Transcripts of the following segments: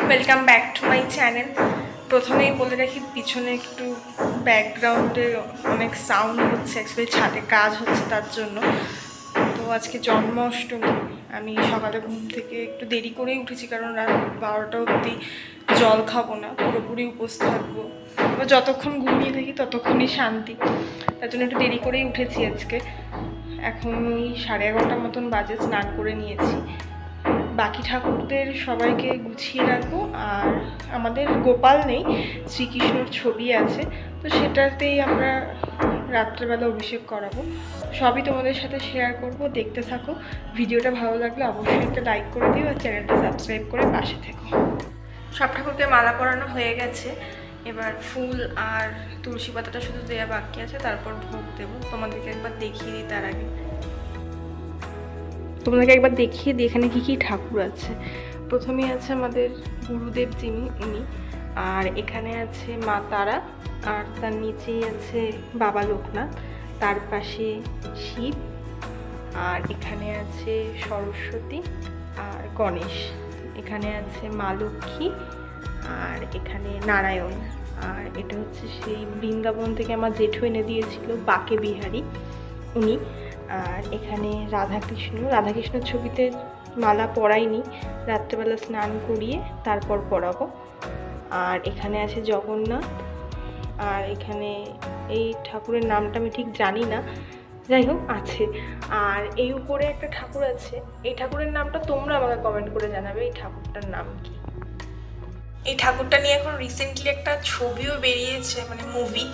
Welcome back to my channel. প্রথমেই বলে রাখি, পিছনে একটু ব্যাকগ্রাউন্ডে অনেক সাউন্ড হচ্ছে, অ্যাকচুয়ালি ছাদে কাজ হচ্ছে তার জন্য। তো আজকে জন্মাষ্টমী, আমি সকালে ঘুম থেকে একটু দেরি করেই উঠেছি, কারণ রাত 12টা অবধি জল খাবো না, পুরোপুরি উপোস থাকবো। এবার যতক্ষণ ঘুমিয়ে থাকি ততক্ষণই শান্তি, তার জন্য একটু দেরি করেই উঠেছি আজকে। এখন ওই 11:30 মতন বাজে, স্নান করে নিয়েছি। বাকি ঠাকুরদের সবাইকে গুছিয়ে রাখবো। আর আমাদের গোপাল নেই, শ্রীকৃষ্ণর ছবি আছে, তো সেটাতেই আমরা রাত্রেবেলা অভিষেক করাবো। সবই তোমাদের সাথে শেয়ার করব, দেখতে থাকো। ভিডিওটা ভালো লাগলে অবশ্যই একটা লাইক করে দিও আর চ্যানেলটা সাবস্ক্রাইব করে পাশে থেকো। সব ঠাকুরকে মালা পরানো হয়ে গেছে, এবার ফুল আর তুলসী পাতাটা শুধু দেওয়া বাকি আছে, তারপর ভোগ দেবো। তোমাদেরকে একবার দেখিয়ে দিই তার আগে। তোমাদেরকে একবার দেখিয়ে দিই এখানে কী কী ঠাকুর আছে। প্রথমেই আছে আমাদের গুরুদেব যিনি, উনি। আর এখানে আছে মা তারা, আর তার নিচেই আছে বাবা লোকনাথ, তার পাশে শিব, আর এখানে আছে সরস্বতী আর গণেশ, এখানে আছে মা লক্ষ্মী, আর এখানে নারায়ণ। আর এটা হচ্ছে সেই বৃন্দাবন থেকে আমার জেঠু এনে দিয়েছিল বাকে বিহারী, উনি। আর এখানে রাধাকৃষ্ণের ছবিতে মালা পরাইনি, রাত্রেবেলা স্নান করিয়ে তারপর পরাবো। আর এখানে আছে জগন্নাথ, আর এখানে এই ঠাকুরের নামটা আমি ঠিক জানি না, যাই হোক আছে। আর এই উপরে একটা ঠাকুর আছে, এই ঠাকুরের নামটা তোমরা আমাকে কমেন্ট করে জানাবে এই ঠাকুরটার নাম কি। এই ঠাকুরটা নিয়ে এখন রিসেন্টলি একটা ছবিও বেরিয়েছে, মানে মুভি,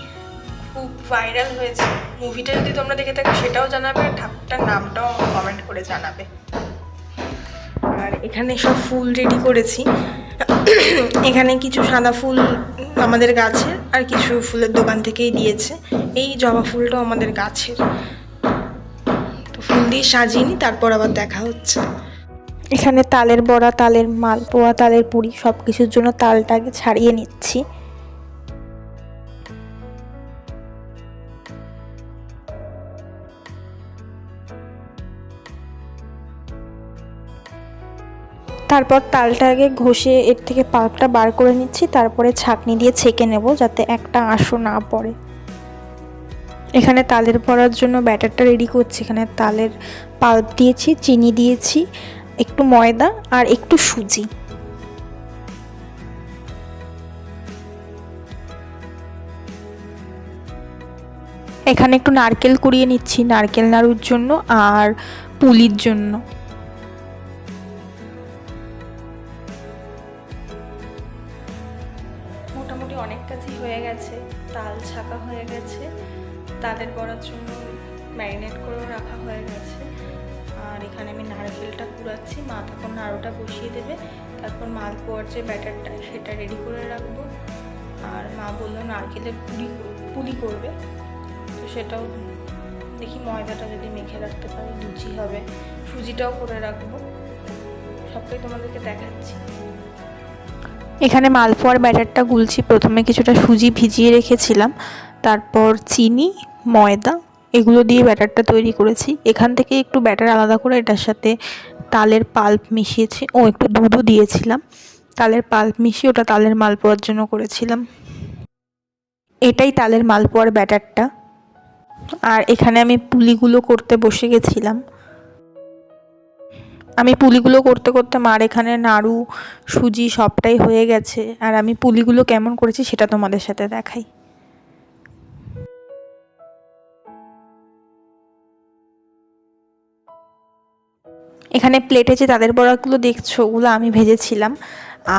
খুব ভাইরাল হয়েছে। মুভিটা যদি তোমরা দেখে থাকো সেটাও জানাবে, আর ঠাকুরটার নামটাও কমেন্ট করে জানাবে। আর এখানে সব ফুল রেডি করেছি। এখানে কিছু সাদা ফুল আমাদের গাছের, আর কিছু ফুলের দোকান থেকেই দিয়েছে। এই জবা ফুলটাও আমাদের গাছের, তো ফুল দিয়ে সাজিয়ে তারপর আবার দেখা হচ্ছে। এখানে তালের বড়া, তালের মালপোয়া, তালের পুরি সব কিছুর জন্য তালটাকে ছাড়িয়ে নিচ্ছি। তারপর তালটাকে ঘষে এর থেকে পাল্পটা বার করে নিচ্ছি, তারপরে ছাঁকনি দিয়ে ছেঁকে নেব যাতে একটা আঁশও না পড়ে। এখানে তালের বড়ার জন্য ব্যাটারটা রেডি করছি। এখানে তালের পাল্প দিয়েছি, চিনি দিয়েছি, একটু ময়দা আর একটু সুজি। এখানে একটু নারকেল কুড়িয়ে নিচ্ছি নারকেল নাড়ুর জন্য আর পুলির জন্য। মোটামুটি অনেক কাজই হয়ে গেছে, তাল ছাকা হয়ে গেছে, তালের বড়ার জন্য ম্যারিনেট করেও রাখা হয়ে গেছে। আর এখানে আমি নারকেলটা কুড়াচ্ছি, মা তখন নাড়ুটা বসিয়ে দেবে, তারপর মালপোয়ার যে ব্যাটারটা সেটা রেডি করে রাখবো। আর মা বললো নারকেলের পুলি করবে, তো সেটাও দেখি ময়দাটা যদি মেখে রাখতে পারি লুচি হবে, সুজিটাও করে রাখবো। সবটাই তোমাদেরকে দেখাচ্ছি। এখানে মালপোয়ার ব্যাটারটা গুলছি। প্রথমে কিছুটা সুজি ভিজিয়ে রেখেছিলাম, তারপর চিনি, ময়দা এগুলো দিয়ে ব্যাটারটা তৈরি করেছি। এখান থেকে একটু ব্যাটার আলাদা করে এটার সাথে তালের পাল্প মিশিয়েছি, একটু দুধও দিয়েছিলাম। তালের পাল্প মিশিয়ে ওটা তালের মালপোয়ার জন্য করেছিলাম। এটাই তালের মালপোয়ার ব্যাটারটা। আর এখানে আমি পুলিগুলো করতে বসে গেছিলাম। আমি পুলিগুলো করতে করতে মার এখানে নাড়ু, সুজি সবটাই হয়ে গেছে। আর আমি পুলিগুলো কেমন করেছি সেটা তোমাদের সাথে দেখাই। এখানে প্লেটে যে তালের বড়াগুলো দেখছো ওগুলো আমি ভেজেছিলাম,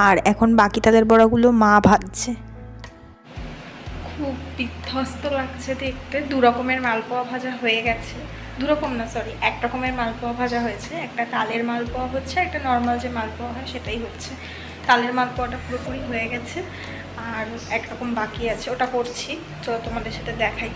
আর এখন বাকি তালের বড়াগুলো মা ভাজছে। খুব বিধ্বস্ত লাগছে দেখতে। দু রকমের মালপোয়া ভাজা হয়ে গেছে, দু রকম না সরি, এক রকমের মালপোয়া ভাজা হয়েছে। একটা তালের মালপোয়া হচ্ছে, একটা নর্মাল যে মালপোয়া হয় সেটাই হচ্ছে। তালের মালপোয়াটা পুরোপুরি হয়ে গেছে, আর একরকম বাকি আছে, ওটা করছি, তো তোমাদের সাথে দেখাই।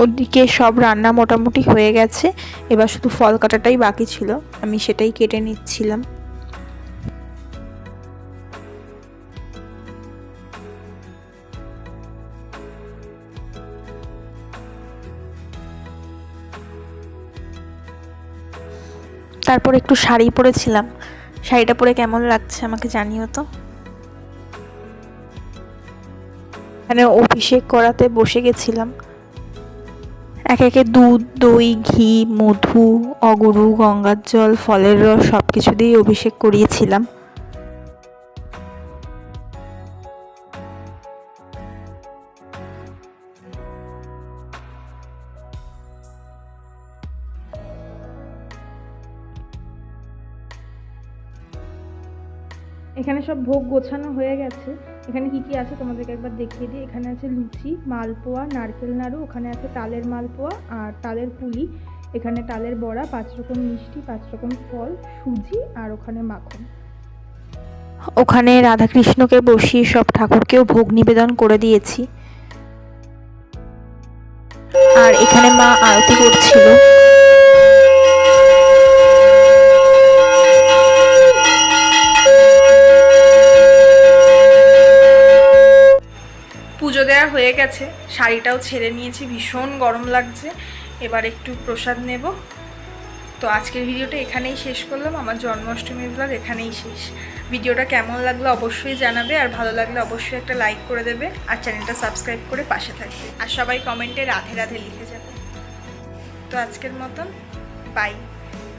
ওদিকে সব রান্না মোটামুটি হয়ে গেছে, এবার শুধু ফল কাটাটাই বাকি ছিল, আমি সেটাই কেটে নিচ্ছিলাম। তারপর একটু শাড়ি পরেছিলাম। শাড়িটা পরে কেমন লাগছে আমাকে জানিও তো। এখানে অভিষেক করাতে বসে গেছিলাম। এক একে দুধ, দই, ঘি, মধু, অগুরু, গঙ্গার জল, ফলের রস সব কিছু দিয়েই অভিষেক করিয়েছিলাম। এখানে সব ভোগ গোছানো হয়ে গেছে। এখানে কি কি আছে তোমাদেরকে একবার দেখিয়ে দিই। এখানে আছে লুচি, মালপোয়া, নারকেল নাড়ু, ওখানে আছে তালের মালপোয়া আর তালের পুলি, এখানে তালের বড়া, 5 রকম মিষ্টি, 5 রকম ফল, সুজি আর ওখানে মাখন। ওখানে রাধাকৃষ্ণকে বসিয়ে সব ঠাকুরকেও ভোগ নিবেদন করে দিয়েছি। আর এখানে মা আরতি করছিল। পুজো দেওয়া হয়ে গেছে, শাড়িটাও ছেড়ে নিয়েছি, ভীষণ গরম লাগছে। এবার একটু প্রসাদ নেব। তো আজকের ভিডিওটা এখানেই শেষ করলাম। আমার জন্মাষ্টমীর ব্লগ এখানেই শেষ। ভিডিওটা কেমন লাগলো অবশ্যই জানাবে, আর ভালো লাগলে অবশ্যই একটা লাইক করে দেবে, আর চ্যানেলটা সাবস্ক্রাইব করে পাশে থাকবে, আর সবাই কমেন্টে রাধে রাধে লিখে যাবে। তো আজকের মতন বাই।